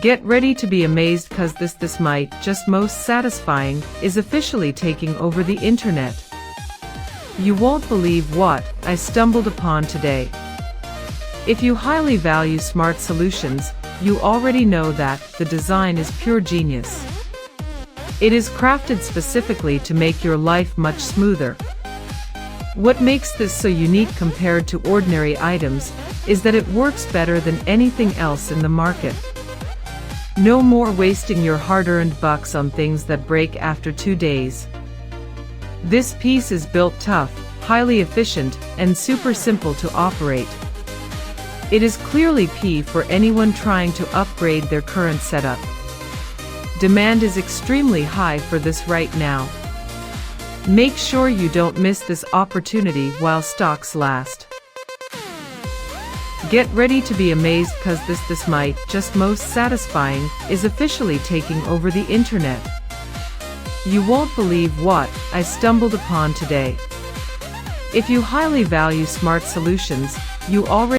Get ready to be amazed, cause this might just most satisfying is officially taking over the internet. You won't believe what I stumbled upon today. If you highly value smart solutions, you already know that the design is pure genius. It is crafted specifically to make your life much smoother. What makes this so unique compared to ordinary items is that it works better than anything else in the market. No more wasting your hard-earned bucks on things that break after 2 days. This piece is built tough, highly efficient, and super simple to operate. It is clearly P for anyone trying to upgrade their current setup. Demand is extremely high for this right now. Make sure you don't miss this opportunity while stocks last. Get ready to be amazed, cause this might just most satisfying is officially taking over the internet. You won't believe what I stumbled upon today. If you highly value smart solutions, you already